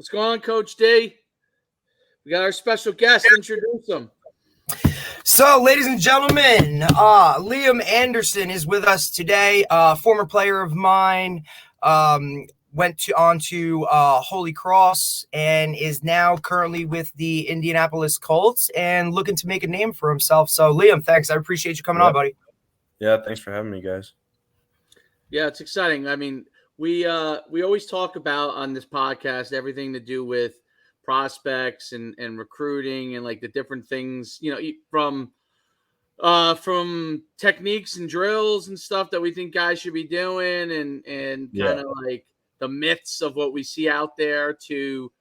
What's going on, Coach D? We got our special guest. Introduce him. So, ladies and gentlemen, Liam Anderson is with us today. Former player of mine, went on to Holy Cross and is now currently with the Indianapolis Colts and looking to make a name for himself. So, Liam, thanks. I appreciate you coming on, buddy. Yeah, thanks for having me, guys. Yeah, it's exciting. I mean, we always talk about on this podcast everything to do with prospects and recruiting and like the different things, from techniques and drills and stuff that we think guys should be doing and kind of like the myths of what we see out there to,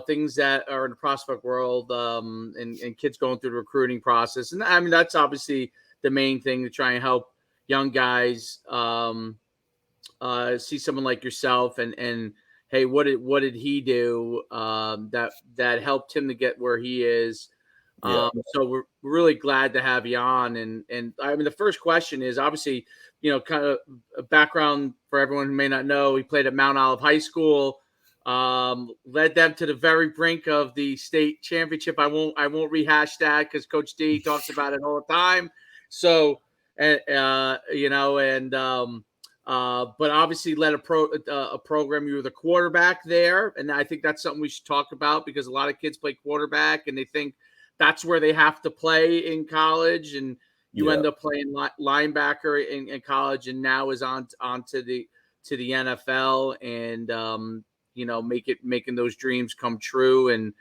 things that are in the prospect world and kids going through the recruiting process. And I mean, that's obviously the main thing to try and help young guys see someone like yourself and hey, what did he do that helped him to get where he is? So we're really glad to have you on. And I mean, the first question is obviously, kind of a background for everyone who may not know. He played at Mount Olive High School, led them to the very brink of the state championship. I won't rehash that because Coach D talks about it all the time. So, but obviously led a program. You were the quarterback there, and I think that's something we should talk about because a lot of kids play quarterback and they think that's where they have to play in college, and you end up playing linebacker in college, and now is on to the NFL, and making those dreams come true, and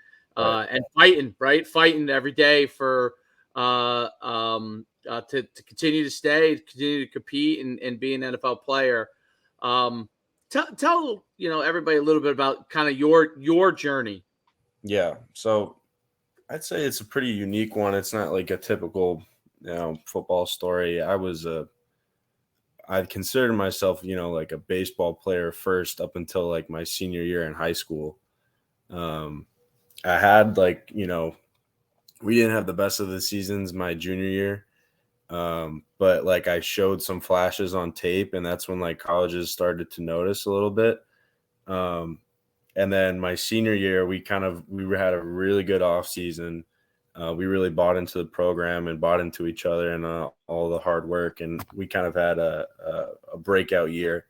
fighting every day for to continue to compete and be an NFL player. Tell everybody a little bit about kind of your journey. Yeah, so I'd say it's a pretty unique one. It's not like a typical football story. I considered myself like a baseball player first up until like my senior year in high school. I had we didn't have the best of the seasons my junior year. But like I showed some flashes on tape, and that's when like colleges started to notice a little bit. And then my senior year, we had a really good off season. We really bought into the program and bought into each other and all the hard work. And we kind of had a breakout year.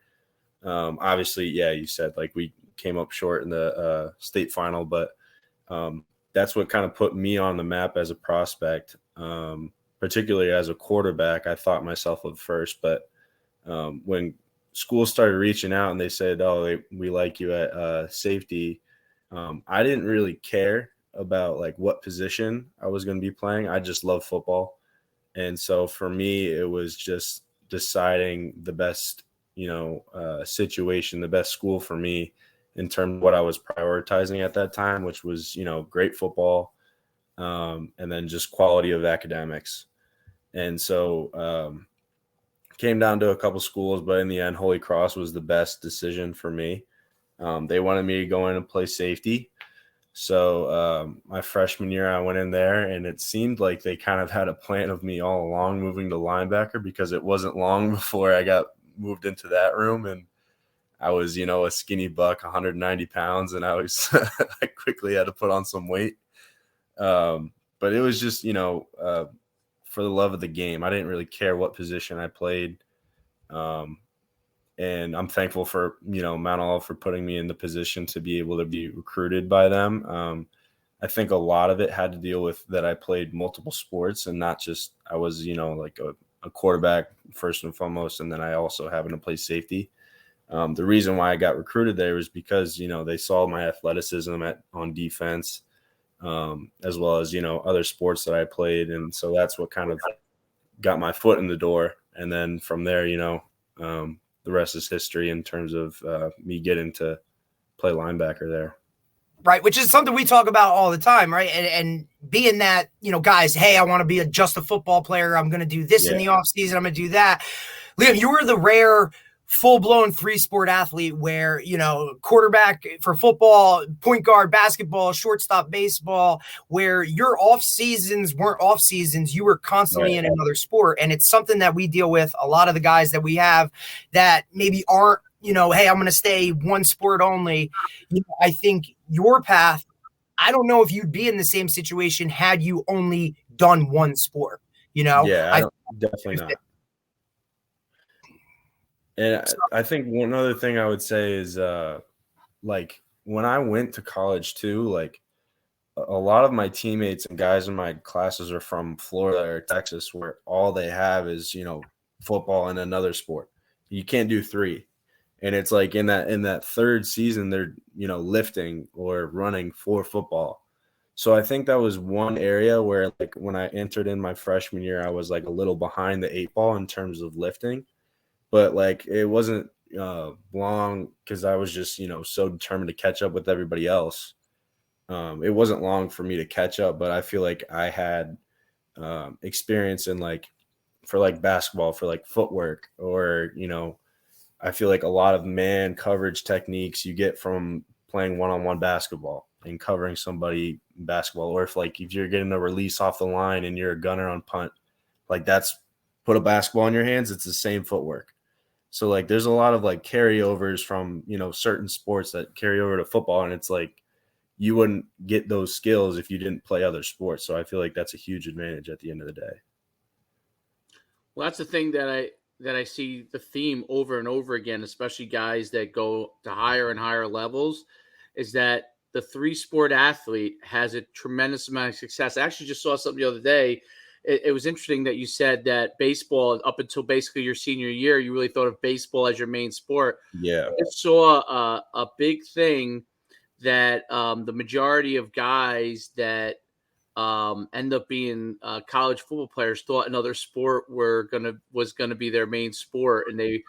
Obviously, you said like we came up short in the state final, but that's what kind of put me on the map as a prospect. Particularly as a quarterback, I thought myself at first, but when schools started reaching out and they said, we like you at safety, I didn't really care about like what position I was going to be playing. I just love football. And so for me, it was just deciding the best, situation, the best school for me in terms of what I was prioritizing at that time, which was, great football, and then just quality of academics. And so came down to a couple schools, but in the end, Holy Cross was the best decision for me. They wanted me to go in and play safety. So my freshman year, I went in there, and it seemed like they kind of had a plan of me all along moving to linebacker because it wasn't long before I got moved into that room. And I was, a skinny buck, 190 pounds, and I quickly had to put on some weight. But it was just, for the love of the game. I didn't really care what position I played. And I'm thankful for, Mount Olive for putting me in the position to be able to be recruited by them. I think a lot of it had to deal with that I played multiple sports and not just I was, like a quarterback first and foremost, and then I also happened to play safety. The reason why I got recruited there was because, they saw my athleticism on defense, as well as, other sports that I played. And so that's what kind of got my foot in the door. And then from there, the rest is history in terms of me getting to play linebacker there. Right, which is something we talk about all the time, right? And being that, guys, hey, I want to be just a football player. I'm going to do this in the offseason. I'm going to do that. Liam, you were the rare full-blown three-sport athlete where, quarterback for football, point guard, basketball, shortstop, baseball, where your off-seasons weren't off-seasons. You were constantly in another sport. And it's something that we deal with a lot of the guys that we have that maybe aren't, hey, I'm going to stay one sport only. I think your path, I don't know if you'd be in the same situation had you only done one sport. Yeah, definitely not. And I think one other thing I would say is like when I went to college too, like a lot of my teammates and guys in my classes are from Florida or Texas, where all they have is, football and another sport. You can't do three. And it's like in that third season, they're, lifting or running for football. So I think that was one area where, like, when I entered in my freshman year, I was like a little behind the eight ball in terms of lifting, but like it wasn't long because I was just, so determined to catch up with everybody else. It wasn't long for me to catch up, but I feel like I had experience in for basketball, for like footwork, or, I feel like a lot of man coverage techniques you get from playing one-on-one basketball and covering somebody in basketball, or if you're getting a release off the line and you're a gunner on punt, like that's put a basketball in your hands. It's the same footwork. So like there's a lot of like carryovers from, certain sports that carry over to football, and it's like you wouldn't get those skills if you didn't play other sports. So I feel like that's a huge advantage at the end of the day. Well, that's the thing that I see the theme over and over again, especially guys that go to higher and higher levels, is that the three-sport athlete has a tremendous amount of success. I actually just saw something the other day. It was interesting that you said that baseball, up until basically your senior year, you really thought of baseball as your main sport. Yeah. I saw a big thing that the majority of guys that end up being college football players thought another sport was gonna be their main sport, and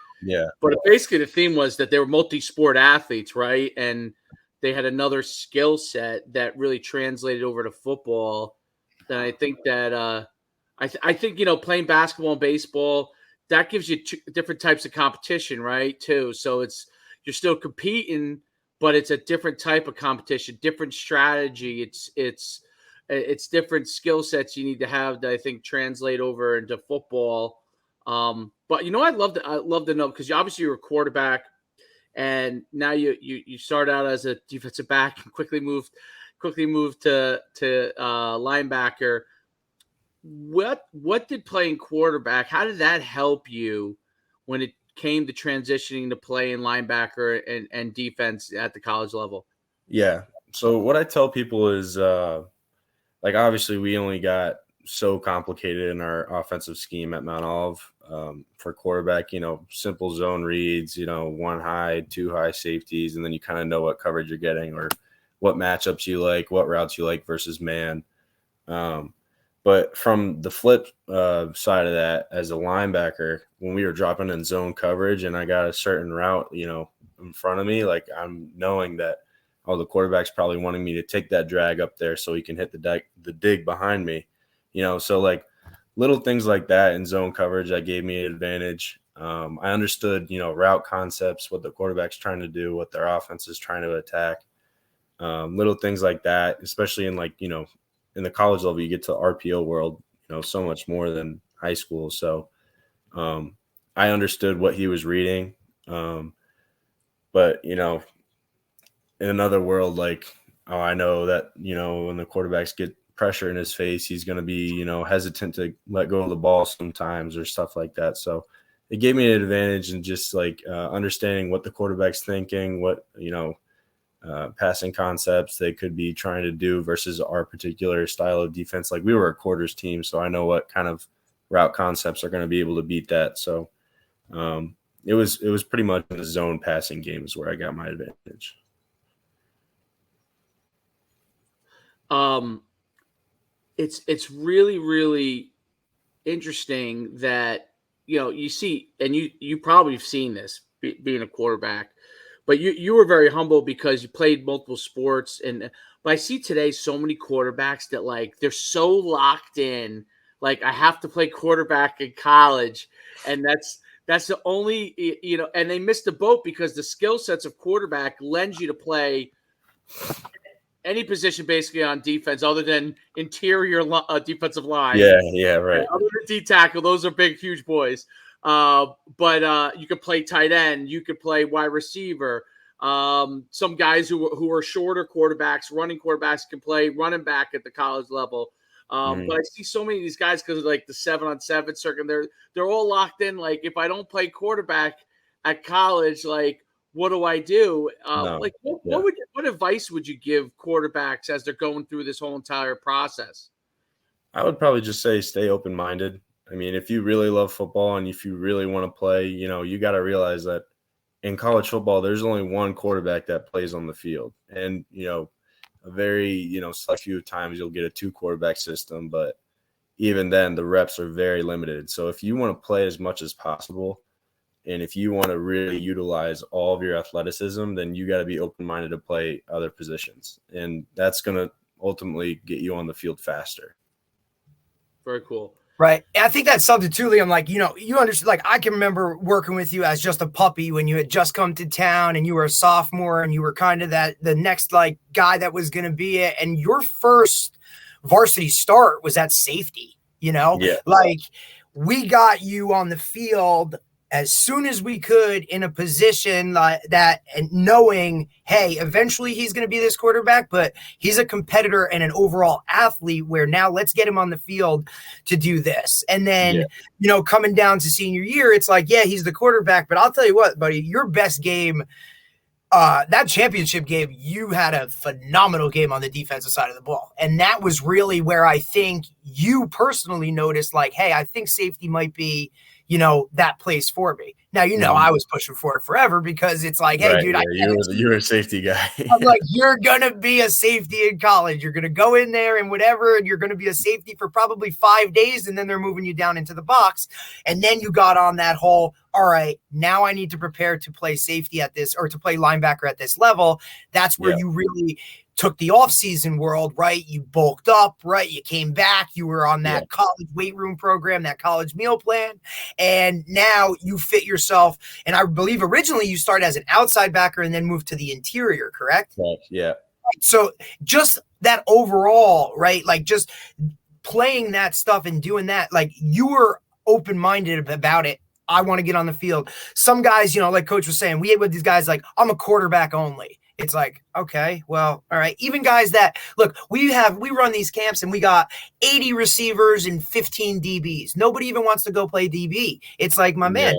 but basically the theme was that they were multi-sport athletes, right? And they had another skill set that really translated over to football. Then I think that I think playing basketball and baseball, that gives you two different types of competition, right? Too, so you're still competing, but it's a different type of competition, different strategy. It's different skill sets you need to have that I think translate over into football. But I'd love to know, because obviously you're a quarterback, and now you start out as a defensive back and quickly moved to linebacker. What did playing quarterback? How did that help you when it came to transitioning to playing linebacker and defense at the college level? Yeah. So what I tell people is, obviously we only got so complicated in our offensive scheme at Mount Olive for quarterback, simple zone reads, one high, two high safeties, and then you kind of know what coverage you're getting or what matchups you like, what routes you like versus man. But from the flip side of that, as a linebacker, when we were dropping in zone coverage and I got a certain route, in front of me, like I'm knowing that, the quarterback's probably wanting me to take that drag up there so he can hit the dig behind me, so like little things like that in zone coverage that gave me an advantage. I understood, route concepts, what the quarterback's trying to do, what their offense is trying to attack, little things like that, especially in in the college level, you get to the RPO world, so much more than high school. So I understood what he was reading. But, in another world, I know that, when the quarterbacks get pressure in his face, he's going to be, hesitant to let go of the ball sometimes or stuff like that. So it gave me an advantage in just understanding what the quarterback's thinking, what, passing concepts they could be trying to do versus our particular style of defense. Like we were a quarters team, so I know what kind of route concepts are going to be able to beat that. So it was pretty much in the zone passing game is where I got my advantage. It's really, really interesting that you see, and you probably have seen this being a quarterback, but you were very humble because you played multiple sports. But I see today so many quarterbacks that they're so locked in. Like, I have to play quarterback in college, and that's the only and they missed the boat because the skill sets of quarterback lends you to play any position basically on defense other than interior defensive line. Yeah, right. Other than D tackle, those are big, huge boys. But you could play tight end, you could play wide receiver. Some guys who are shorter quarterbacks, running quarterbacks, can play running back at the college level. But I see so many of these guys because of like the 7-on-7 circuit. They're all locked in. Like, if I don't play quarterback at college, like, what do I do? No. Like, Yeah. what advice would you give quarterbacks as they're going through this whole entire process? I would probably just say stay open-minded. I mean, if you really love football and if you really want to play, you got to realize that in college football, there's only one quarterback that plays on the field. And, a very, select few times you'll get a 2-quarterback system, but even then the reps are very limited. So if you want to play as much as possible, and if you want to really utilize all of your athleticism, then you got to be open-minded to play other positions. And that's going to ultimately get you on the field faster. Very cool. Right. And I think that's something too, Liam. Like, you understand, like, I can remember working with you as just a puppy when you had just come to town and you were a sophomore and you were kind of the next like guy that was going to be it. And your first varsity start was at safety, Yeah. Like, we got you on the field as soon as we could in a position like that, and knowing, hey, eventually he's going to be this quarterback, but he's a competitor and an overall athlete, where now let's get him on the field to do this. And then, coming down to senior year, it's like, yeah, he's the quarterback, but I'll tell you what, buddy, your best game, that championship game, you had a phenomenal game on the defensive side of the ball. And that was really where I think you personally noticed, like, hey, I think safety might be, that place for me. Now, I was pushing for it forever because it's like, hey, right, dude, yeah, you were a safety guy. I'm like, you're going to be a safety in college. You're going to go in there and whatever, and you're going to be a safety for probably 5 days, and then they're moving you down into the box. And then you got on that whole, all right, now I need to prepare to play safety at this, or to play linebacker at this level. That's where you really took the off-season world, right? You bulked up, right? You came back. You were on that college weight room program, that college meal plan. And now you fit yourself. And I believe originally you started as an outside backer and then moved to the interior, correct? Right. Yeah. So just that overall, right? Like, just playing that stuff and doing that, like, you were open-minded about it. I want to get on the field. Some guys, like Coach was saying, we had with these guys, like, I'm a quarterback only. It's like, okay, well, all right. Even guys that, look, we run these camps and we got 80 receivers and 15 DBs. Nobody even wants to go play DB. It's like, my man,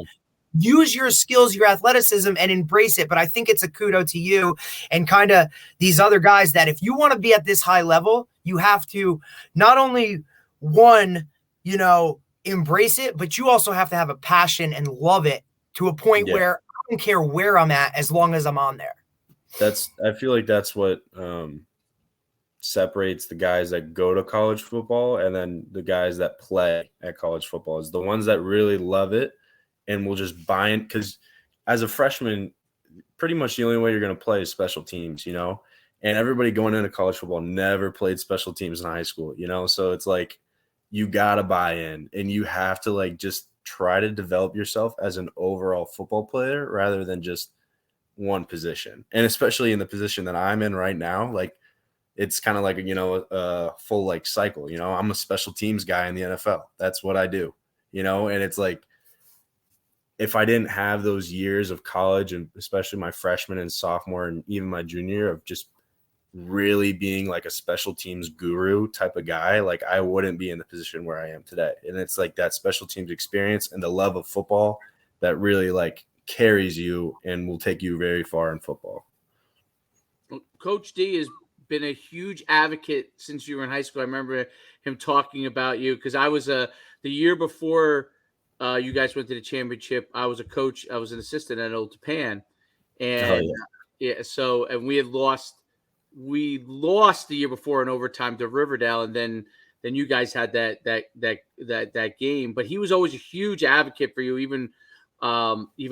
use your skills, your athleticism, and embrace it. But I think it's a kudo to you and kind of these other guys that if you want to be at this high level, you have to not only embrace it, but you also have to have a passion and love it to a point where I don't care where I'm at as long as I'm on there. I feel like that's what separates the guys that go to college football and then the guys that play at college football, is the ones that really love it and will just buy in. Because as a freshman, pretty much the only way you're going to play is special teams, and everybody going into college football never played special teams in high school, so it's like you got to buy in and you have to like just try to develop yourself as an overall football player rather than just one position. And especially in the position that I'm in right now, like, it's kind of like a full like cycle. I'm a special teams guy in the NFL. That's what I do. And it's like, if I didn't have those years of college, and especially my freshman and sophomore and even my junior year of just really being like a special teams guru type of guy, like, I wouldn't be in the position where I am today. And it's like that special teams experience and the love of football that really like carries you and will take you very far in football. Coach D has been a huge advocate since you were in high school. I remember him talking about you because I was the year before you guys went to the championship. I was a coach. I was an assistant at Old Japan, and so we lost the year before in overtime to Riverdale, and then you guys had that game. But he was always a huge advocate for you, even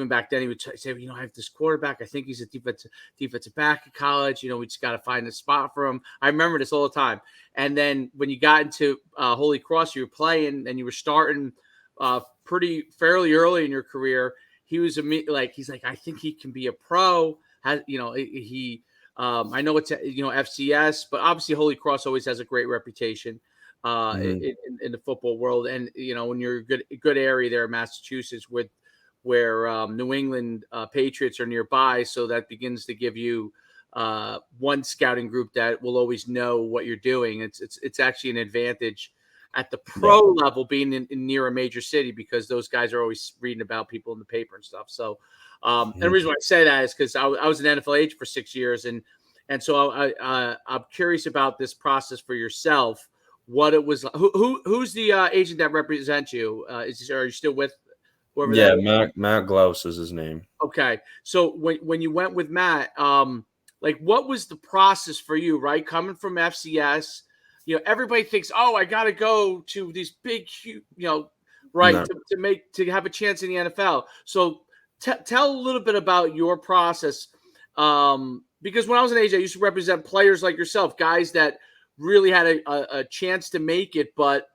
back then. He would say, I have this quarterback. I think he's a defensive back at college. We just got to find a spot for him. I remember this all the time. And then when you got into Holy Cross, you were playing and you were starting fairly early in your career. He was he's like, I think he can be a pro. I know it's FCS, but obviously Holy Cross always has a great reputation. Mhm. in the football world. And when you're good area there in Massachusetts, where New England Patriots are nearby, so that begins to give you one scouting group that will always know what you're doing. It's actually an advantage at the Yeah. pro level being in near a major city, because those guys are always reading about people in the paper and stuff. So, and the Mhm. reason why I say that is because I was an NFL agent for 6 years, and so I'm curious about this process for yourself. What it was like. Who's the agent that represents you? Are you still with whoever that Yeah, is? Matt Glaus is his name. Okay. So when you went with Matt, like what was the process for you, right? Coming from FCS, everybody thinks, oh, I got to go to these big, huge, right, No. to have a chance in the NFL. So tell a little bit about your process. Because when I was an agent, I used to represent players like yourself, guys that really had a chance to make it, but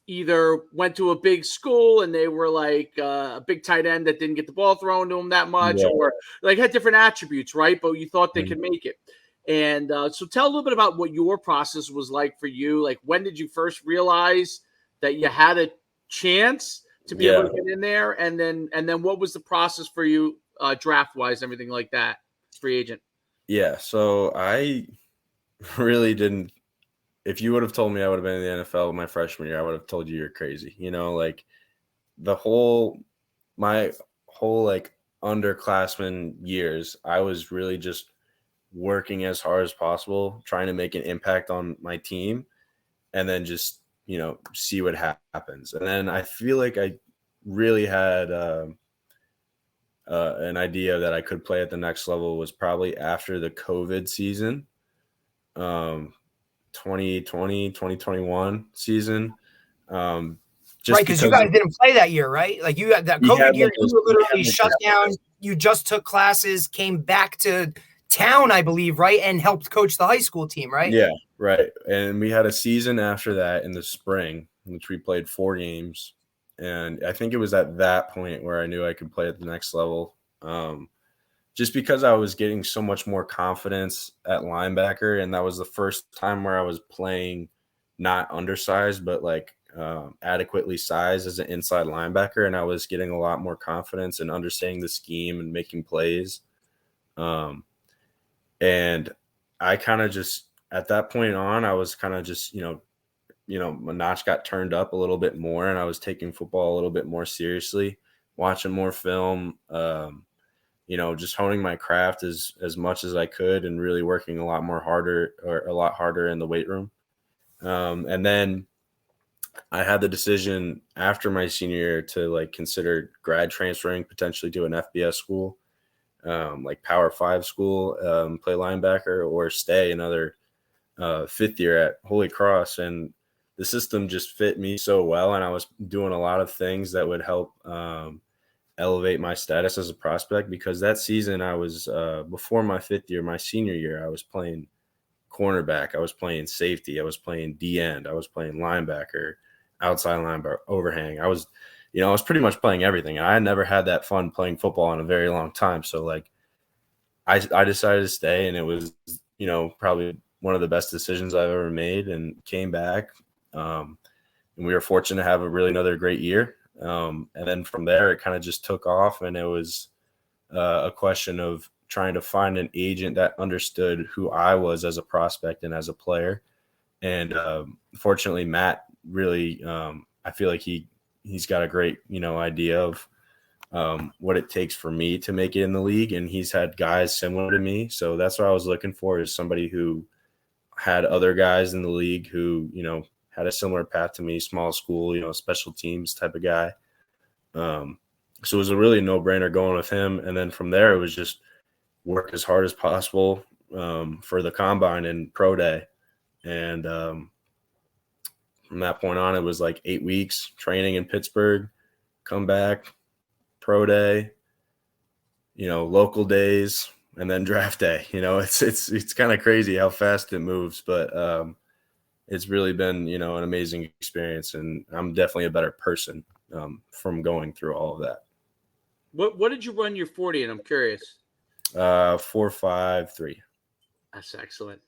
either went to a big school and they were like a big tight end that didn't get the ball thrown to them that much, Yeah. or like had different attributes, right? But you thought they Mhm. could make it. And so tell a little bit about what your process was like for you. Like, when did you first realize that you had a chance to be able Yeah. to get in there? And then what was the process for you draft wise, everything like that, free agent? Yeah. So I really didn't. If you would have told me I would have been in the NFL my freshman year, I would have told you you're crazy. Like the whole my whole like underclassmen years, I was really just working as hard as possible, trying to make an impact on my team, and then just see what happens. And then I feel like I really had an idea that I could play at the next level was probably after the COVID season, um, 2020, 2021 season. Um, Right, just because you because guys didn't play that year, right? Like you had that we COVID had year, like you this, were we had literally like shut down. You just took classes, came back to town, I believe, right, and helped coach the high school team, right? yeah, right. And we had a season after that in the spring, in which we played 4 games. And I think it was at that point where I knew I could play at the next level. Just because I was getting so much more confidence at linebacker. And that was the first time where I was playing not undersized, but like adequately sized as an inside linebacker. And I was getting a lot more confidence and understanding the scheme and making plays. Um, and I kind of just, at that point on, I was kind of just, my notch got turned up a little bit more, and I was taking football a little bit more seriously, watching more film, just honing my craft as much as I could, and really working a lot harder in the weight room. And then I had the decision after my senior year to like consider grad transferring potentially to an FBS school, like Power Five school, play linebacker, or stay another fifth year at Holy Cross. And the system just fit me so well, and I was doing a lot of things that would help elevate my status as a prospect, because that season I was before my fifth year, my senior year, I was playing cornerback, I was playing safety, I was playing D end, I was playing linebacker, outside linebacker, overhang. I was pretty much playing everything. And I had never had that fun playing football in a very long time. So like I decided to stay, and it was, probably one of the best decisions I've ever made, and came back. And we were fortunate to have another great year. And then from there, it kind of just took off, and it was a question of trying to find an agent that understood who I was as a prospect and as a player. And fortunately, Matt really, I feel like he's got a great, idea of what it takes for me to make it in the league. And he's had guys similar to me. So that's what I was looking for, is somebody who had other guys in the league who, had a similar path to me, small school, special teams type of guy. So it was a really no-brainer going with him. And then from there, it was just work as hard as possible for the combine and pro day. And from that point on, it was like 8 weeks training in Pittsburgh, come back, pro day, local days, and then draft day. It's kind of crazy how fast it moves, but it's really been, an amazing experience, and I'm definitely a better person from going through all of that. What did you run your 40 in? I'm curious. 4.53. That's excellent.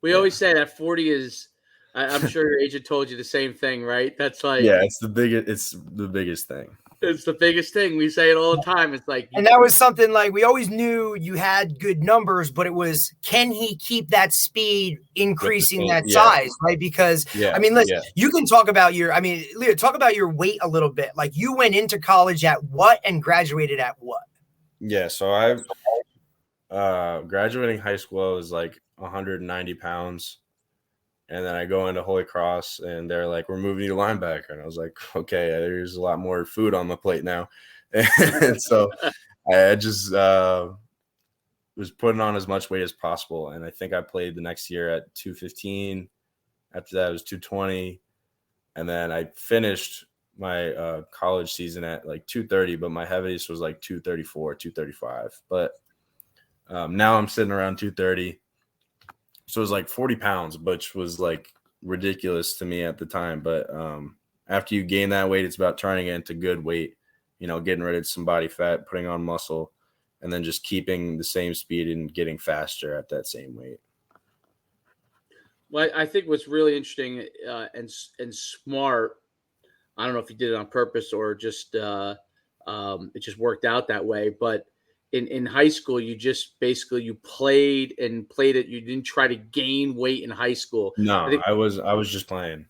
We always say that 40 is I'm sure your agent told you the same thing, right? That's like, yeah, it's the biggest thing. It's the biggest thing. We say it all the time. It's like, and that was something like we always knew you had good numbers, but it was, can he keep that speed increasing that size, right? Because I mean, listen, you can talk about Leo, talk about your weight a little bit. Like, you went into college at what and graduated at what? Yeah, so I've graduating high school, I was like 190 pounds. And then I go into Holy Cross, and they're like, we're moving you to linebacker. And I was like, okay, there's a lot more food on the plate now. And so I just was putting on as much weight as possible. And I think I played the next year at 215. After that, it was 220. And then I finished my college season at like 230, but my heaviest was like 234, 235. But now I'm sitting around 230. So it was like 40 pounds, which was like ridiculous to me at the time. But after you gain that weight, it's about turning it into good weight, getting rid of some body fat, putting on muscle, and then just keeping the same speed and getting faster at that same weight. Well, I think what's really interesting and smart, I don't know if you did it on purpose or just it just worked out that way, but in high school, you just basically you played it. You didn't try to gain weight in high school. No, I was just playing.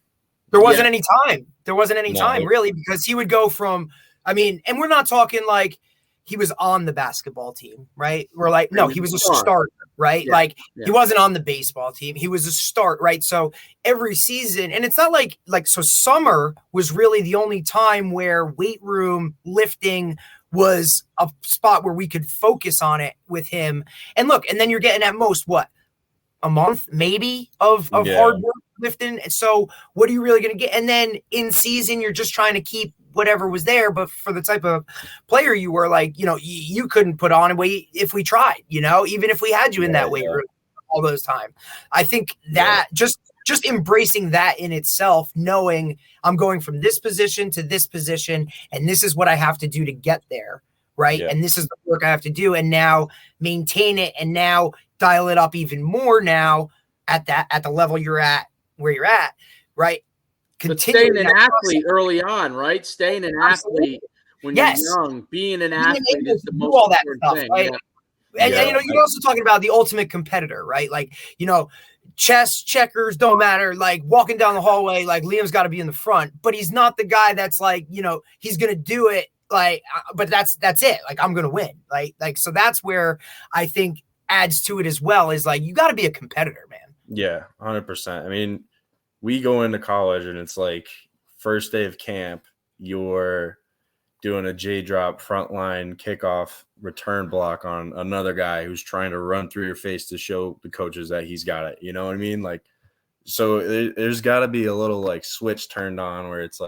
There wasn't any time. There wasn't any time really, because he would go from, and we're not talking like he was on the basketball team, right? We're like, no, he was a starter, right? Yeah. He wasn't on the baseball team. He was a start, right? So every season, and it's not so summer was really the only time where weight room lifting was a spot where we could focus on it with him. And look, and then you're getting at most a month maybe of hard work lifting. So what are you really going to get? And then in season, you're just trying to keep whatever was there. But for the type of player you were, you couldn't put on weight if we tried, even if we had you in that weight room all those time. I think that just embracing that in itself, knowing I'm going from this position to this position, and this is what I have to do to get there, right? Yeah. And this is the work I have to do, and now maintain it, and now dial it up even more now at the level you're at, where you're at, right? Staying an athlete early on, right? Staying an athlete when you're young, being an athlete is the most important thing. Right? Yeah. And you're also talking about the ultimate competitor, right? Chess, checkers, don't matter. Walking down the hallway, Liam's got to be in the front, but he's not the guy that's he's going to do it. But that's it. I'm going to win. So that's where I think adds to it as well is you got to be a competitor, man. Yeah, 100%. We go into college and it's first day of camp, you're doing a J drop frontline kickoff return block on another guy who's trying to run through your face to show the coaches that he's got it. You know what I mean? So there's got to be a little switch turned on where it's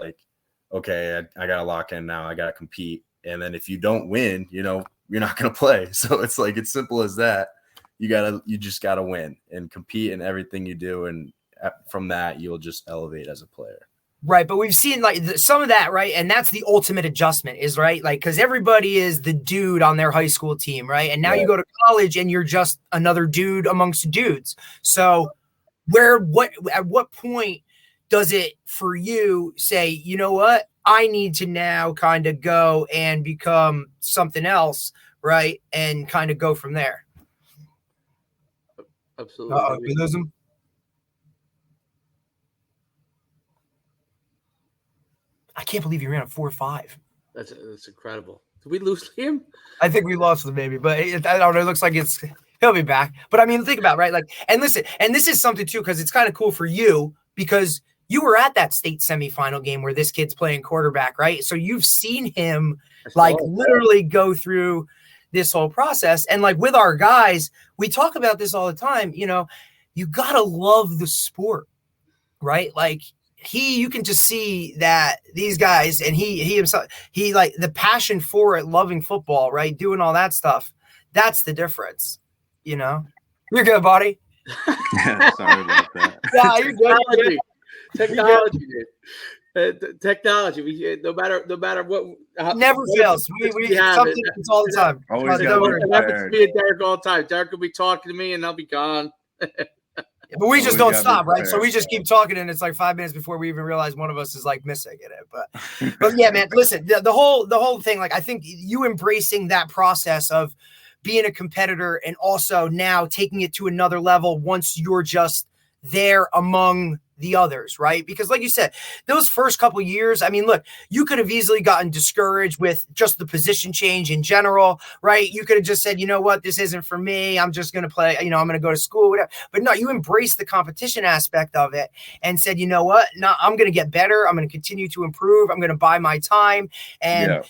okay, I got to lock in now. I got to compete. And then if you don't win, you're not going to play. So it's it's simple as that. You just got to win and compete in everything you do. And from that, you'll just elevate as a player. Right. But we've seen some of that, right? And that's the ultimate adjustment is right. Because everybody is the dude on their high school team. Right. And now you go to college and you're just another dude amongst dudes. So at what point does it for you say, you know what, I need to now kind of go and become something else. Right. And kind of go from there. Absolutely. We lose him. I can't believe he ran a 4.5. That's incredible. Did we lose Liam? I think we lost him maybe, but I don't know. It looks like he'll be back. But think about it, right? And listen, and this is something too, because it's kind of cool for you because you were at that state semifinal game where this kid's playing quarterback, right? So you've seen him literally go through this whole process. And with our guys, we talk about this all the time. You gotta love the sport, right? You can just see that these guys and he himself, the passion for it, loving football, right? Doing all that stuff. That's the difference, You're good, buddy. Yeah, sorry about that. Yeah, you're good. Technology, dude. Technology. No matter what. Never fails. We something all the time. Always got to be me and Derek all the time. Derek will be talking to me and I'll be gone. But we just Always don't gotta be stop, right? So prepared. we just keep talking, and it's like 5 minutes before we even realize one of us is like missing in it. But yeah, man, listen, the whole thing, like I think you embracing that process of being a competitor and also now taking it to another level once you're just there among the others, right? Because like you said, those first couple years, I mean, look, you could have easily gotten discouraged with just the position change in general, right? You could have just said, you know what, this isn't for me. I'm just going to play, I'm going to go to school, whatever. But no, you embraced the competition aspect of it and said, you know what, no, I'm going to get better. I'm going to continue to improve. I'm going to buy my time. And,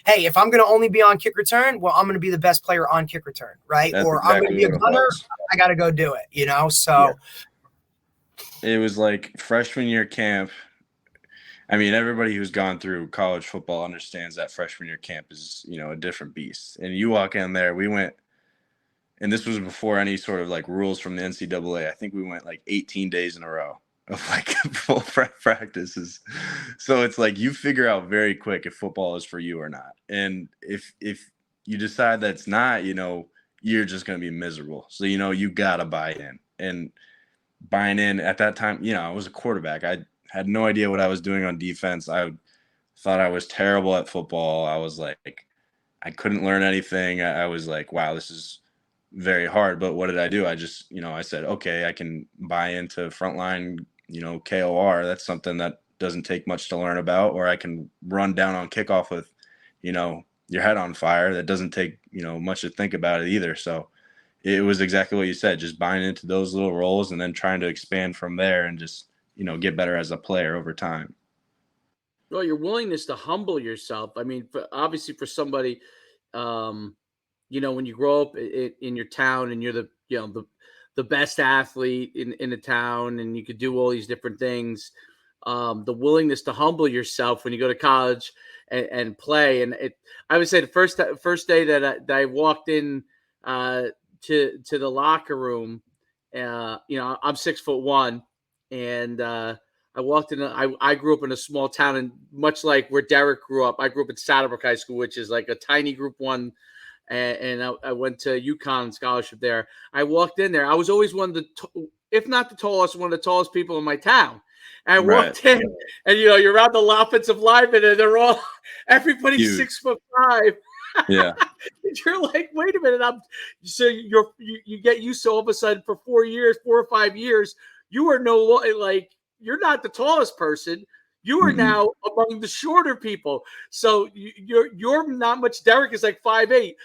hey, if I'm going to only be on kick return, well, I'm going to be the best player on kick return, right? That's or I'm going to be a exactly what it gunner. was. I got to go do it, So It was like freshman year camp. I mean, everybody who's gone through college football understands that freshman year camp is, a different beast. And you walk in there, we went, and this was before any sort of like rules from the NCAA. I think we went like 18 days in a row of like full practices. So it's like you figure out very quick if football is for you or not. And if you decide that's not, you're just going to be miserable. So, you got to buy in. And buying in at that time, I was a quarterback. I had no idea what I was doing on defense. I thought I was terrible at football. I was like, I couldn't learn anything. I was like, wow, this is very hard. But what did I do? I just, I said, okay, I can buy into frontline, KOR. That's something that doesn't take much to learn about. Or I can run down on kickoff with, your head on fire. That doesn't take, much to think about it either. So it was exactly what you said, just buying into those little roles and then trying to expand from there and just, get better as a player over time. Well, your willingness to humble yourself. I mean, obviously for somebody, when you grow up in your town and you're the best athlete in the town and you could do all these different things, the willingness to humble yourself when you go to college and play. And I would say the first day that I walked in, to the locker room, I'm 6'1", and I walked in. I grew up in a small town, and much like where Derek grew up, I grew up at Saddlebrook High School, which is like a tiny Group 1, and I went to UConn scholarship there. I walked in there. I was always one of the, if not the tallest, one of the tallest people in my town. And I walked in, and you're around the offensive linemen, and they're everybody's 6'5". Yeah. You're like, wait a minute. You get used to all of a sudden for 4 or 5 years, you are you're not the tallest person. You are now among the shorter people. So you're not much. Derek is like 5'8".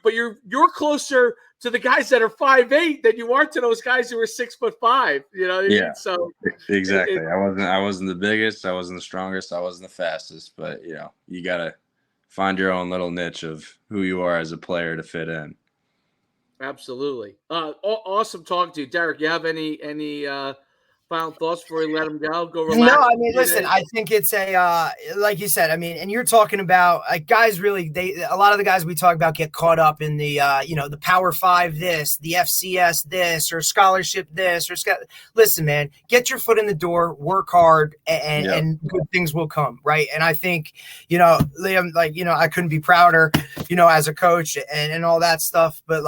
But you're closer to the guys that are 5'8" than you are to those guys who are 6'5". You know what I mean? So exactly. I wasn't the biggest. I wasn't the strongest. I wasn't the fastest. But you gotta find your own little niche of who you are as a player to fit in. Absolutely. Awesome talking to you, Derek. You have any final thoughts before we let him go? Go relax. No, I mean, listen, I think it's like you said, I mean, and you're talking about guys really, a lot of the guys we talk about get caught up in the, the Power 5 this, the FCS this, or scholarship this, listen, man, get your foot in the door, work hard, and good things will come, right? And I think, Liam, I couldn't be prouder, as a coach and all that stuff, but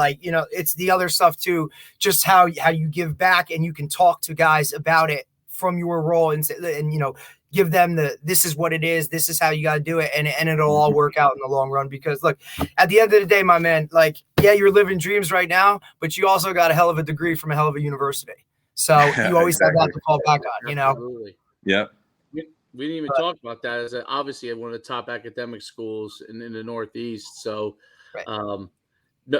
it's the other stuff too, just how you give back and you can talk to guys about it from your role and give them this is what it is. This is how you got to do it. And it'll all work out in the long run, because look, at the end of the day, my man, you're living dreams right now, but you also got a hell of a degree from a hell of a university. So you always have that to fall back on, Absolutely. Yep. We didn't even talk about that as obviously one of the top academic schools in the Northeast. So, right.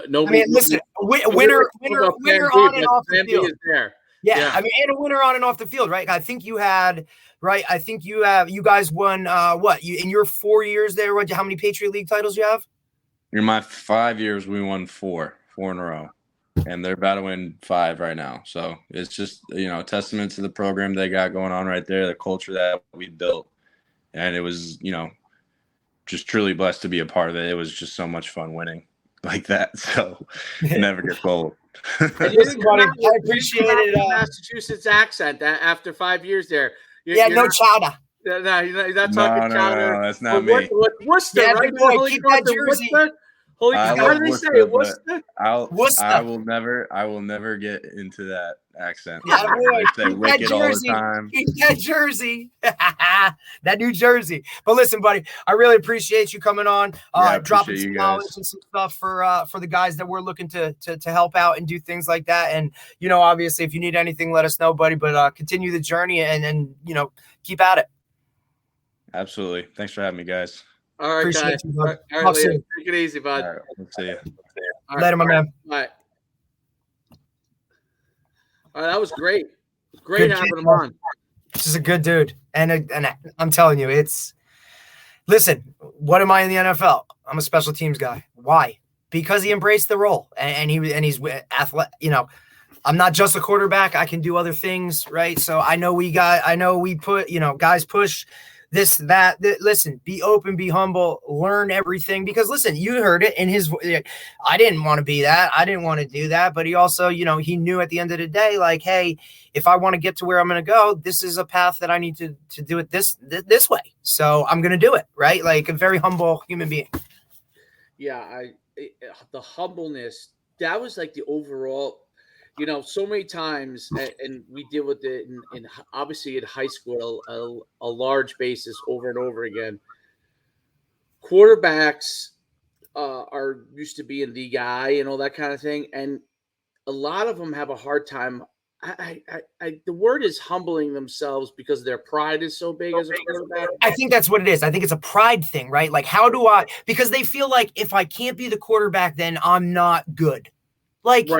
No, I mean, listen, winner on and off the field. Is there. Yeah, I mean, and a winner on and off the field, right? I think you guys won in your 4 years there, how many Patriot League titles you have? In my 5 years, we won four in a row, and they're about to win 5 right now. So it's just, a testament to the program they got going on right there, the culture that we built. And it was, just truly blessed to be a part of it. It was just so much fun winning like that. So it never gets old. I appreciate it. Massachusetts accent after 5 years there. No chowder. No, you're not talking chowder. No, that's not me. Worcester, right? Boy, keep that jersey. Holy, I how love do they say Worcester, it? but Worcester. I will never get into that accent. Yeah, boy. They say Keep that wicked all the jersey. time. Keep that jersey. That New Jersey. But listen, buddy, I really appreciate you coming on, I dropping appreciate some you knowledge guys. and some stuff for the guys that we're looking to help out and do things like that. And, you know, obviously, if you need anything, let us know, buddy. But continue the journey and you know, keep at it. Absolutely. Thanks for having me, guys. All right, Appreciate guys. you, All bud. right, Talk Liam. soon. Take it easy, bud. All right. We'll see you. All right, Later, my man. All right. All right, that was great. Great Good having kid, him bro. on. This is a good dude. And I'm telling you, listen, what am I in the NFL? I'm a special teams guy. Why? Because he embraced the role and he's athletic, you know. I'm not just a quarterback. I can do other things, right? So I know we put, you know, guys push this, that. Listen, be open, be humble, learn everything. Because listen, you heard it in his. I didn't want to be that. I didn't want to do that. But he also, you know, he knew at the end of the day, like, hey, if I want to get to where I'm going to go, this is a path that I need to do it this way. So I'm going to do it, right? Like a very humble human being. Yeah, the humbleness, that was like the overall. You know, so many times, and we deal with it in obviously in high school, a large basis over and over again. Quarterbacks are used to being the guy and all that kind of thing, and a lot of them have a hard time. The word is humbling themselves because their pride is so big as a quarterback. I think that's what it is. I think it's a pride thing, right? Like, because they feel like if I can't be the quarterback, then I'm not good. Like,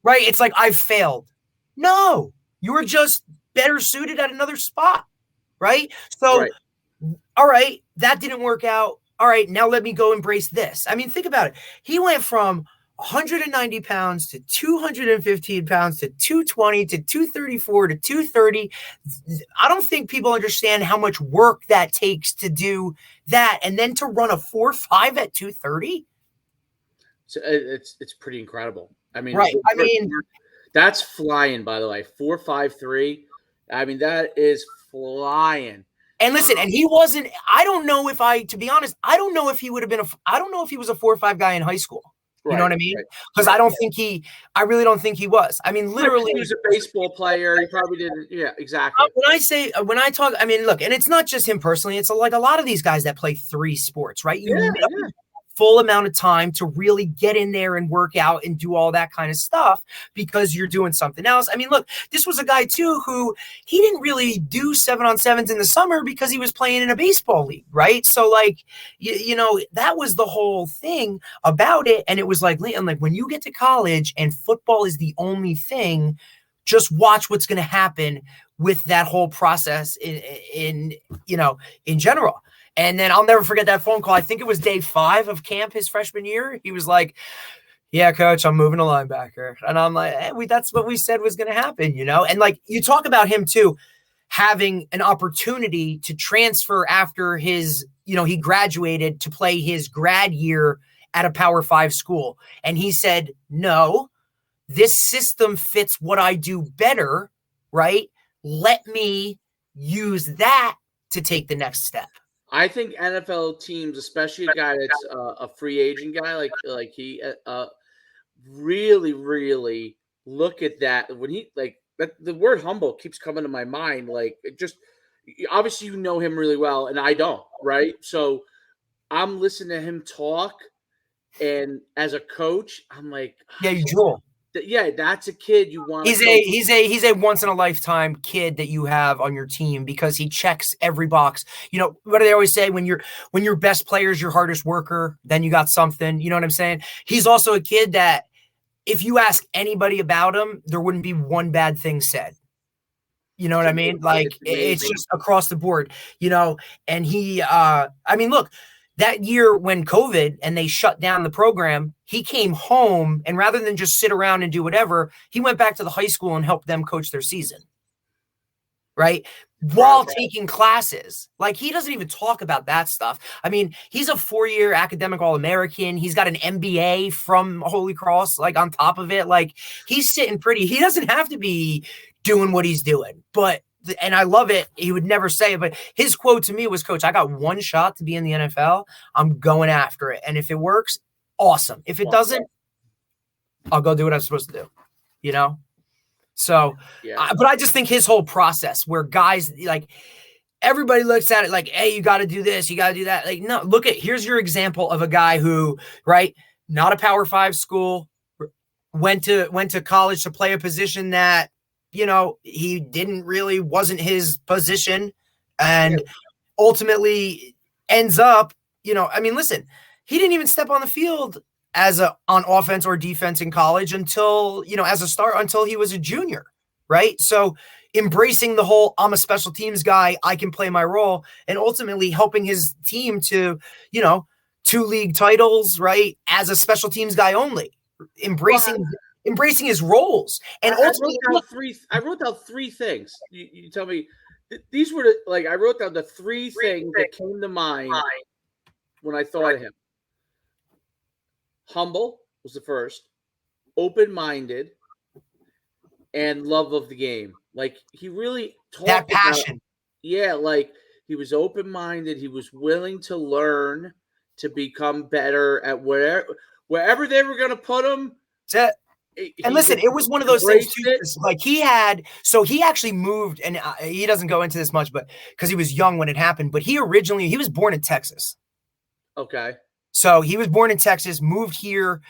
right? It's like I've failed. No, you were just better suited at another spot, right? So, all right, that didn't work out. All right, now let me go embrace this. I mean, think about it. He went from 190 pounds to 215 pounds to 220 to 234 to 230. I don't think people understand how much work that takes to do that. And then to run a 4.5 at 230. So it's pretty incredible. I mean, right. I mean, that's flying, by the way. 4.53. I mean, that is flying. And listen, and he wasn't, I don't know if to be honest, I don't know if he would have been I don't know if he was a 4.5 guy in high school. You know what I mean? Because I really don't think he was. I mean, literally. He was a baseball player. He probably didn't. Yeah, exactly. When I talk, I mean, look, and it's not just him personally. It's like a lot of these guys that play 3 sports, right? You never full amount of time to really get in there and work out and do all that kind of stuff because you're doing something else. I mean, look, this was a guy too who he didn't really do 7-on-7s in the summer because he was playing in a baseball league, right? So like, you know, that was the whole thing about it. And it was like, when you get to college and football is the only thing, just watch what's going to happen with that whole process in general. And then I'll never forget that phone call. I think it was day 5 of camp his freshman year. He was like, yeah, coach, I'm moving to linebacker. And I'm like, that's what we said was going to happen, you know? And like, you talk about him too, having an opportunity to transfer after his, you know, he graduated to play his grad year at a Power 5 school. And he said, no, this system fits what I do better, right? Let me use that to take the next step. I think NFL teams, especially a guy that's a free agent guy like he, really, really look at that when he the word humble keeps coming to my mind. Like, it just obviously you know him really well, and I don't, right? So I'm listening to him talk, and as a coach, I'm like, yeah, you drool. Yeah, that's a kid you want. He's a once in a lifetime kid that you have on your team because he checks every box. You know what do they always say? When your best player is your hardest worker, then you got something. You know what I'm saying? He's also a kid that if you ask anybody about him, there wouldn't be one bad thing said. You know what I mean? Like, it's just across the board. You know, and he. I mean, look. That year when COVID and they shut down the program, he came home and rather than just sit around and do whatever, he went back to the high school and helped them coach their season. Right? While taking classes. Like, he doesn't even talk about that stuff. I mean, he's a 4-year academic All-American. He's got an MBA from Holy Cross, like, on top of it. Like, he's sitting pretty. He doesn't have to be doing what he's doing, and I love it. He would never say it, but his quote to me was, Coach, I got one shot to be in the NFL. I'm going after it. And if it works, awesome. If it doesn't, I'll go do what I'm supposed to do, you know? So, but I just think his whole process where guys like everybody looks at it like, hey, you got to do this, you got to do that. Like, no, here's your example of a guy who, right, not a Power 5 school, went to college to play a position that, you know, he wasn't his position, and ultimately ends up, you know, I mean, listen, he didn't even step on the field on offense or defense in college until, you know, as a start, until he was a junior, right? So embracing the whole, I'm a special teams guy, I can play my role, and ultimately helping his team to, you know, 2 league titles, right? As a special teams guy only, embracing his roles. And ultimately, I wrote down three things. You tell me, these were I wrote down the 3 things that came to mind when I thought of him. Humble was the first, open-minded, and love of the game. Like, he really talked that passion. Like, he was open-minded. He was willing to learn to become better at wherever they were going to put him. And listen, it was one of those things too. Like he actually moved, and he doesn't go into this much, but because he was young when it happened. But he was born in Texas. Okay. So he was born in Texas, moved here.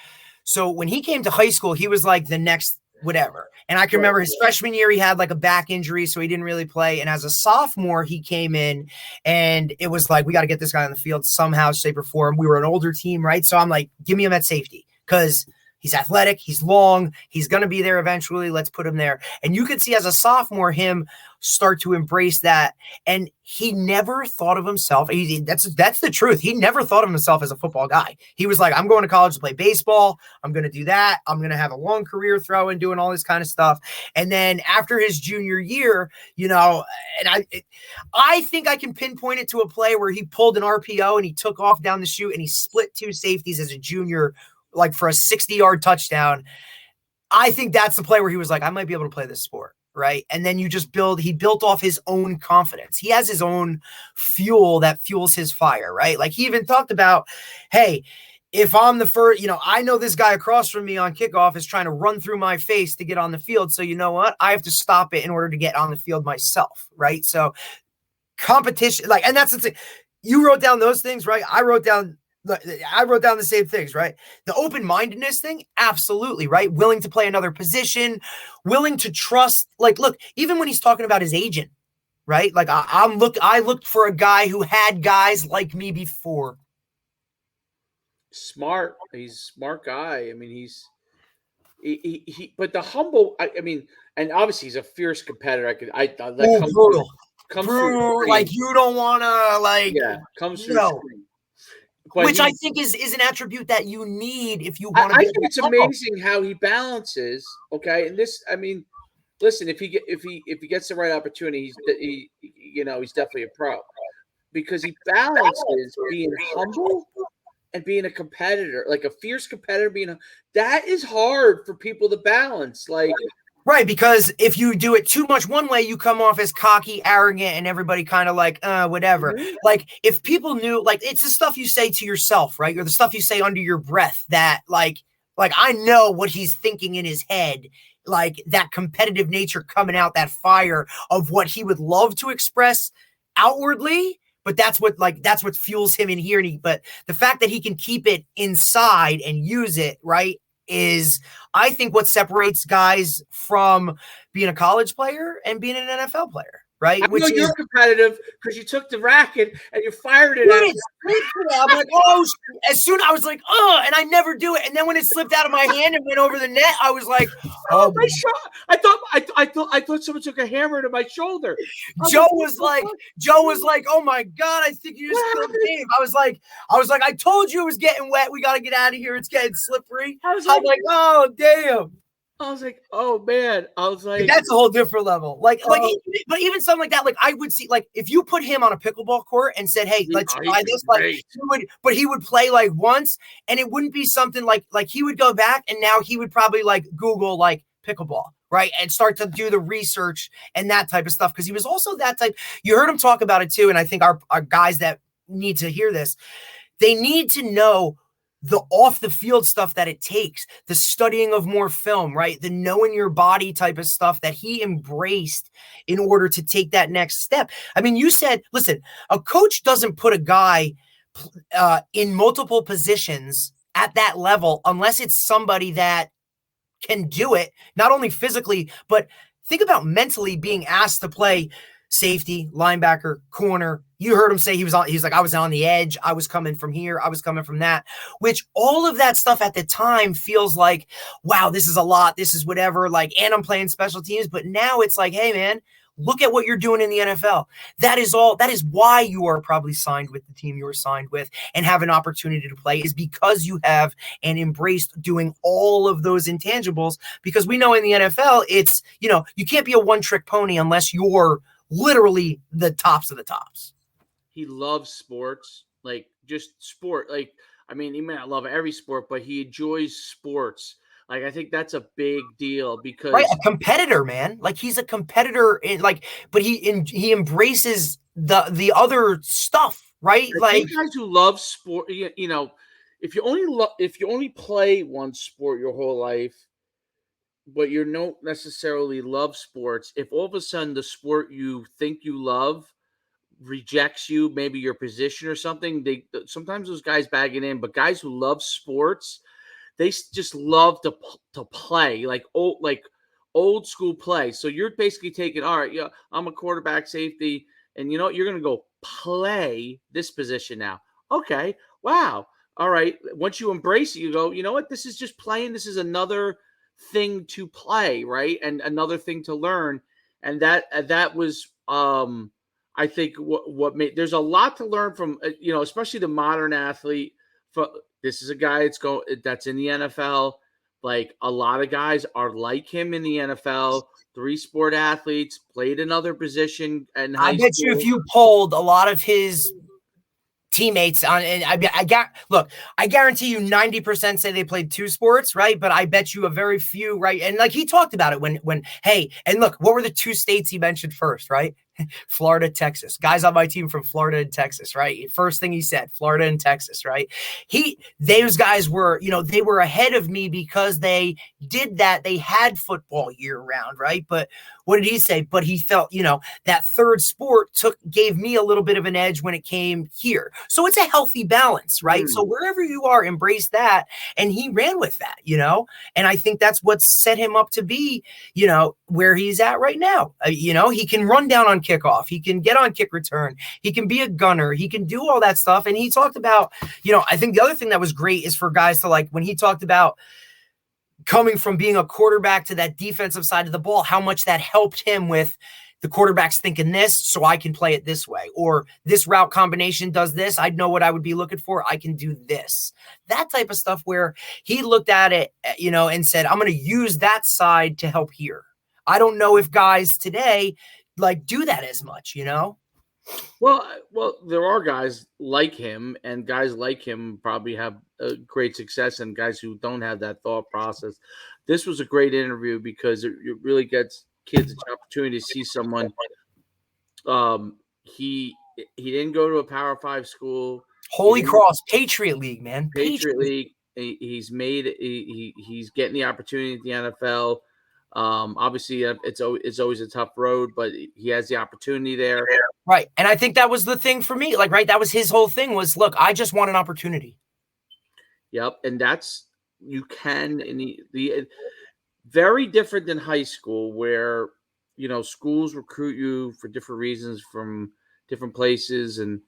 So when he came to high school, he was like the next whatever. And I can remember his freshman year, he had like a back injury, so he didn't really play. And as a sophomore, he came in, and it was like, we got to get this guy on the field somehow, shape, or form. We were an older team, right? So I'm like, give me him at safety because he's athletic, he's long, he's going to be there eventually. Let's put him there. And you could see as a sophomore him start to embrace that. And he never thought of himself. That's the truth. He never thought of himself as a football guy. He was like, I'm going to college to play baseball. I'm going to do that. I'm going to have a long career throwing, doing all this kind of stuff. And then after his junior year, you know, and I think I can pinpoint it to a play where he pulled an RPO and he took off down the chute and he split 2 safeties as a junior, like for a 60-yard touchdown. I think that's the play where he was like, I might be able to play this sport, right? And then he built off his own confidence. He has his own fuel that fuels his fire, right? Like he even talked about, hey, if I'm the first, you know, I know this guy across from me on kickoff is trying to run through my face to get on the field. So you know what? I have to stop it in order to get on the field myself, right? So competition, like, and that's the thing. You wrote down those things, right? I wrote down the same things, right? The open-mindedness thing, absolutely, right? Willing to play another position, willing to trust. Like, look, even when he's talking about his agent, right? Like, I looked for a guy who had guys like me before. Smart. He's a smart guy. I mean, but the humble. I mean, and obviously he's a fierce competitor. Brutal. Like you don't want to comes through. Which I think is an attribute that you need if you want to. I think it's amazing how he balances. Okay, and this, I mean, listen, if he gets the right opportunity, he's definitely a pro because he balances being humble and being a competitor, like a fierce competitor. That is hard for people to balance, like. Right, because if you do it too much one way, you come off as cocky, arrogant, and everybody kind of like, whatever. Mm-hmm. Like, if people knew, like, it's the stuff you say to yourself, right? Or the stuff you say under your breath that, like I know what he's thinking in his head, like that competitive nature coming out, that fire of what he would love to express outwardly. But that's what fuels him in here. But the fact that he can keep it inside and use it, right, is I think what separates guys from being a college player and being an NFL player, right? I know you're competitive because you took the racket and you fired it. I'm like, oh, as soon I was like, oh, and I never do it. And then when it slipped out of my hand and went over the net, I was like, oh my shot. I thought someone took a hammer to my shoulder. Joe was like, oh my God, I think you just killed the game. I was like, I told you it was getting wet. We got to get out of here. It's getting slippery. I was like, oh, damn. I was like, oh man. I was like, that's a whole different level. But even something like that, like I would see, like if you put him on a pickleball court and said, hey, let's try this, he would play like once, and it wouldn't be something like he would go back and now he would probably like Google like pickleball, right, and start to do the research and that type of stuff because he was also that type. You heard him talk about it too, and I think our guys that need to hear this, they need to know the off the field stuff that it takes, the studying of more film, right? The knowing your body type of stuff that he embraced in order to take that next step. I mean, you said, listen, a coach doesn't put a guy in multiple positions at that level unless it's somebody that can do it, not only physically, but think about mentally being asked to play safety, linebacker, corner. You heard him say he's like, I was on the edge. I was coming from here. I was coming from that, which all of that stuff at the time feels like, wow, this is a lot. This is whatever, like, and I'm playing special teams. But now it's like, hey, man, look at what you're doing in the NFL. That is why you are probably signed with the team you were signed with and have an opportunity to play, is because you have and embraced doing all of those intangibles. Because we know in the NFL, it's, you can't be a one-trick pony unless you're literally the tops of the tops. He loves sports, like just sport. Like, I mean, he may not love every sport, but he enjoys sports. Like, I think that's a big deal because a competitor, man. Like, he's a competitor but he embraces the other stuff, right? I like think guys who love sport, if you only play one sport your whole life, but you don't necessarily love sports, if all of a sudden the sport you think you love rejects you, maybe your position or something, sometimes those guys bag it in. But guys who love sports, they just love to play, like old school play. So you're basically taking, all right, yeah, I'm a quarterback, safety, and you know what, you're going to go play this position now. Okay, wow, all right. Once you embrace it, you go, you know what, this is just playing. This is another thing to play, right, and another thing to learn. And that was, I think, what made. There's a lot to learn from, especially the modern athlete. This is a guy that's in the NFL. Like, a lot of guys are like him in the NFL. 3-sport athletes, played another position in high school. I bet you if you polled a lot of his teammates on, and I guarantee you 90% say they played 2 sports, right? But I bet you a very few, right? And like, he talked about it when hey, and look, what were the 2 states he mentioned first, right? Florida, Texas. Guys on my team from Florida and Texas, right? First thing he said, Florida and Texas, right? Those guys were, they were ahead of me because they did that. They had football year round, right? But what did he say? But he felt, that third sport gave me a little bit of an edge when it came here. So it's a healthy balance, right? So wherever you are, embrace that. And he ran with that, and I think that's what set him up to be, where he's at right now. He can run down on kickoff. He can get on kick return. He can be a gunner. He can do all that stuff. And he talked about, I think the other thing that was great is for guys to, like, when he talked about coming from being a quarterback to that defensive side of the ball, how much that helped him with the quarterback's thinking this, so I can play it this way, or this route combination does this. I know what I would be looking for. I can do this. That type of stuff where he looked at it, and said, I'm going to use that side to help here. I don't know if guys today do that as much, Well, there are guys like him, and guys like him probably have great success, and guys who don't have that thought process. This was a great interview because it really gets kids an opportunity to see someone. He didn't go to a Power 5 school. Holy Cross, Patriot League, man. Patriot League. He's getting the opportunity at the NFL. Obviously, it's always a tough road, but he has the opportunity there. Right. And I think that was the thing for me. Right, that was his whole thing was, look, I just want an opportunity. Yep. And you can, in the very different than high school where, schools recruit you for different reasons from different places. And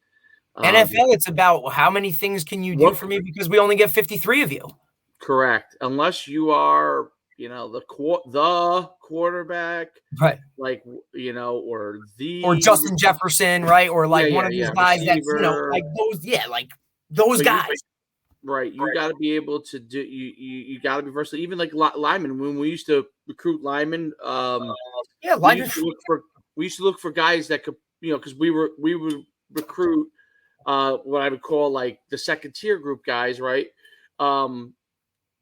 NFL, it's about how many things can you do for me because we only get 53 of you. Correct. Unless you are, the quarterback, right? Or Justin Jefferson, right? Or one of these guys receiver, those guys. Right. You got to be able to do. You got to be versatile. Even like linemen. When we used to recruit linemen, linemen. We used to look for guys that could, because we would recruit what I would call like the second tier group guys, right?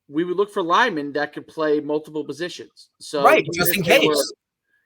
We would look for linemen that could play multiple positions. So right, just in case.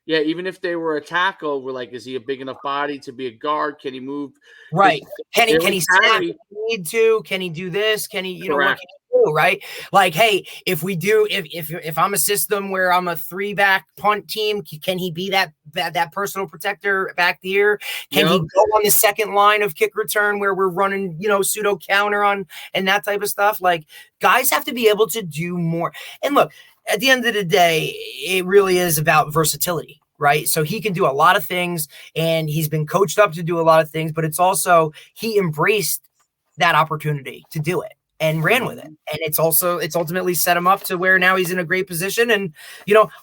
Yeah, even if they were a tackle, we're like, is he a big enough body to be a guard? Can he move? Right. Can They he only snap carry. if he need to? Can he do this? Can he, what Correct. can he do? Right. Like, hey, if I'm a system where I'm a 3-back punt team, can he be that personal protector back here? Can he go on the second line of kick return where we're running, pseudo counter on and that type of stuff? Like, guys have to be able to do more. And look, at the end of the day, it really is about versatility, right? So he can do a lot of things and he's been coached up to do a lot of things, but it's also he embraced that opportunity to do it and ran with it. And it's ultimately set him up to where now he's in a great position and,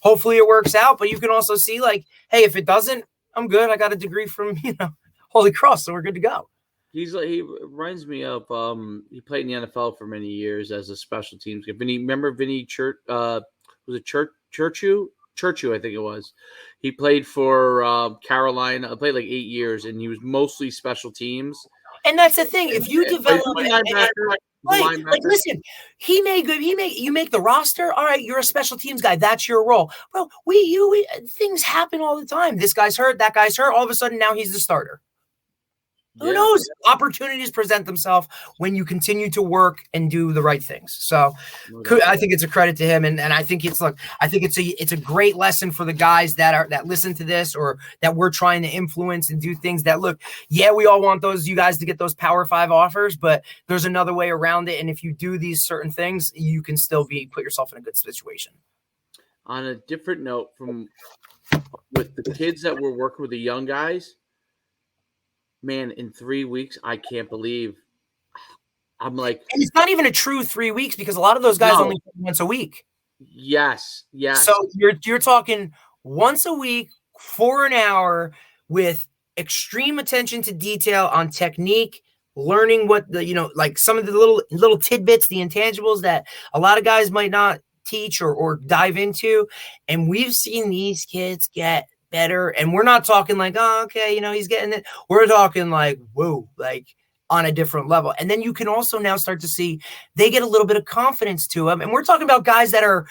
hopefully it works out. But you can also see like, hey, if it doesn't, I'm good. I got a degree from, Holy Cross, so we're good to go. He reminds me of he played in the NFL for many years as a special teams guy. Remember Vinny Church? Was it Churchu, I think it was. He played for Carolina. Played like 8 years, and he was mostly special teams. And that's the thing. If you develop, like listen, you make the roster. All right, you're a special teams guy. That's your role. Well, things happen all the time. This guy's hurt. That guy's hurt. All of a sudden, now he's the starter. Who knows? Opportunities present themselves when you continue to work and do the right things. So I think it's a credit to him. And I think it's a great lesson for the guys that listen to this or that we're trying to influence and do things that we all want you guys to get those Power 5 offers, but there's another way around it. And if you do these certain things, you can still put yourself in a good situation. On a different note, with the kids that we're working with, the young guys, man, in 3 weeks, I can't believe. I'm like, and it's not even a true 3 weeks because a lot of those guys only play once a week. Yes. So you're talking once a week for an hour with extreme attention to detail on technique, learning what like some of the little tidbits, the intangibles that a lot of guys might not teach or dive into. And we've seen these kids get better, and we're not talking like, oh, okay, he's getting it. We're talking like, whoa, like on a different level. And then you can also now start to see they get a little bit of confidence to them. And we're talking about guys that are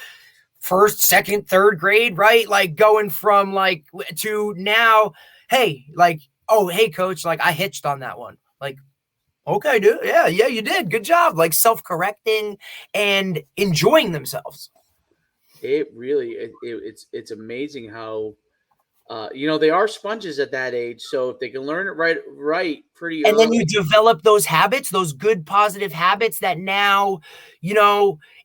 first, second, third grade, right? Like going from like to now, hey, like, oh, hey, coach, like I hitched on that one. Like, okay, dude. Yeah, you did. Good job. Like self-correcting and enjoying themselves. It really, it's amazing how, they are sponges at that age. So if they can learn it right pretty early. And then you develop those habits, those good positive habits that now,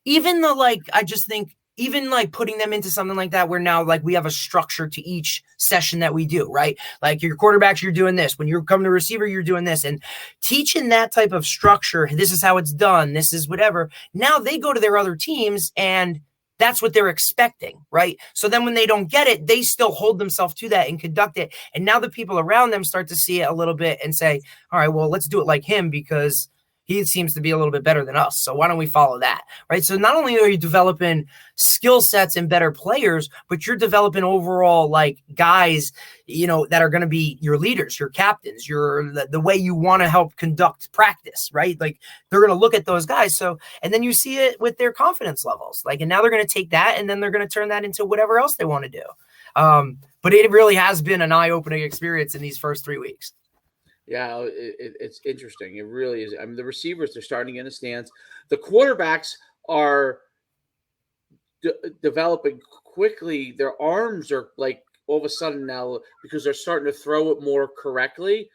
even I just think even like putting them into something like that, where now like we have a structure to each session that we do, right? Like your quarterbacks, you're doing this. When you're coming to receiver, you're doing this. And teaching that type of structure, this is how it's done. This is whatever. Now they go to their other teams and that's what they're expecting, right? So then when they don't get it, they still hold themselves to that and conduct it. And now the people around them start to see it a little bit and say, all right, well, let's do it like him because he seems to be a little bit better than us. So why don't we follow that, right? So not only are you developing skill sets and better players, but you're developing overall like guys, that are going to be your leaders, your captains, the way you want to help conduct practice, right? Like they're going to look at those guys. So, and then you see it with their confidence levels, like, and now they're going to take that and then they're going to turn that into whatever else they want to do. But it really has been an eye-opening experience in these first 3 weeks. Yeah, it's interesting. It really is. I mean, the receivers, they're starting in a stance. The quarterbacks are developing quickly. Their arms are like all of a sudden now, because they're starting to throw it more correctly,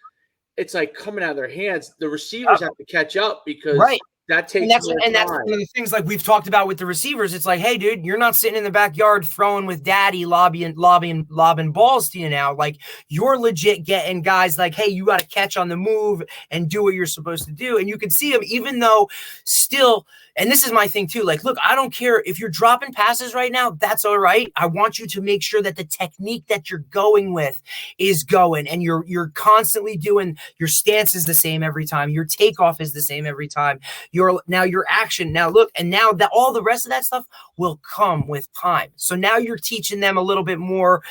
it's like coming out of their hands. The receivers have to catch up because that takes that's one of the things like we've talked about with the receivers. It's like, hey, dude, you're not sitting in the backyard throwing with daddy, lobbing balls to you now. Like you're legit getting guys like, hey, you got to catch on the move and do what you're supposed to do. And you can see them, even though still, and this is my thing too. Like, look, I don't care if you're dropping passes right now. That's all right. I want you to make sure that the technique that you're going with is going, and you're constantly doing your stance is the same every time. Your takeoff is the same every time. Your action. Now look, and now that all the rest of that stuff will come with time. So now you're teaching them a little bit more,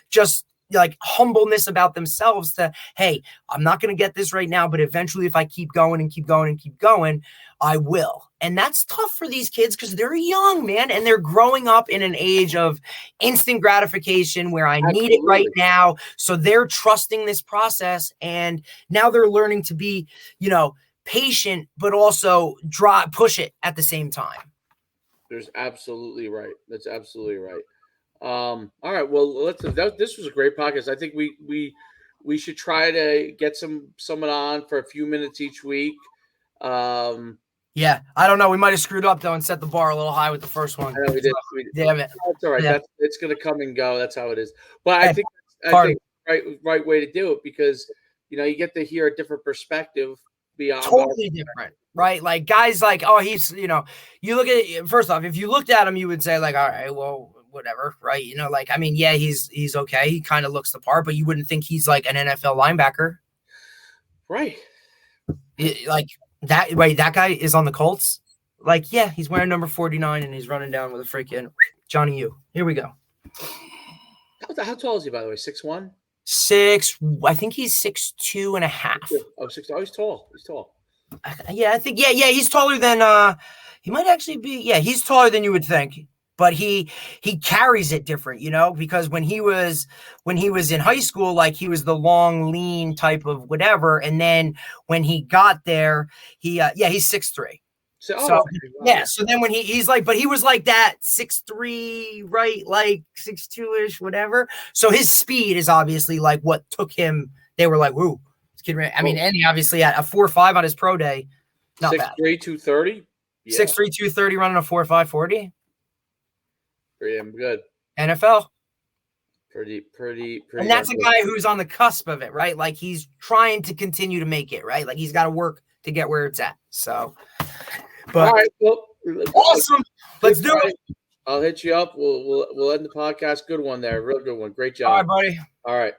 just like humbleness about themselves to, hey, I'm not going to get this right now, but eventually if I keep going and keep going and keep going, I will. And that's tough for these kids because they're young, man, and they're growing up in an age of instant gratification where I need it right now. So they're trusting this process, and now they're learning to be, patient, but also push it at the same time. There's absolutely right. That's absolutely right. All right. Well, this was a great podcast. I think we should try to get someone on for a few minutes each week. Yeah, I don't know. We might have screwed up though and set the bar a little high with the first one. I know we did. Damn it. That's all right. Yeah. It's going to come and go. That's how it is. But I think right way to do it because you get to hear a different perspective beyond totally different, right? Like guys like, oh, he's you look at it, first off, if you looked at him, you would say like, all right, well, whatever, right? Like, I mean, yeah, he's okay. He kind of looks the part, but you wouldn't think he's like an NFL linebacker, right? Like that, right? That guy is on the Colts. Like, yeah, he's wearing number 49 and he's running down with a freaking Johnny U. Here we go. How tall is he, by the way? 6'1"? I think he's 6'2" and a half. Oh, 6'2". Oh, he's tall. He's tall. Yeah, I think he's taller than he might actually be. Yeah, he's taller than you would think. But he carries it different, because when he was in high school, like he was the long, lean type of whatever, and then when he got there, he's 6'3". So then when he's like, but he was like that 6'3", right? Like 6'2"-ish, whatever. So his speed is obviously like what took him. They were like, "Woo, this kid!" I mean, and he obviously had a 4.5 on his pro day. Not 6'3", bad. 230. Yeah. 6'3", 230, running a 4.5 40. Pretty good. NFL. Pretty. And that's a guy who's on the cusp of it, right? Like he's trying to continue to make it, right? Like he's got to work to get where it's at. So, but all right, well, awesome. Let's do it. I'll hit you up. We'll end the podcast. Good one there. Real good one. Great job. All right, buddy. All right.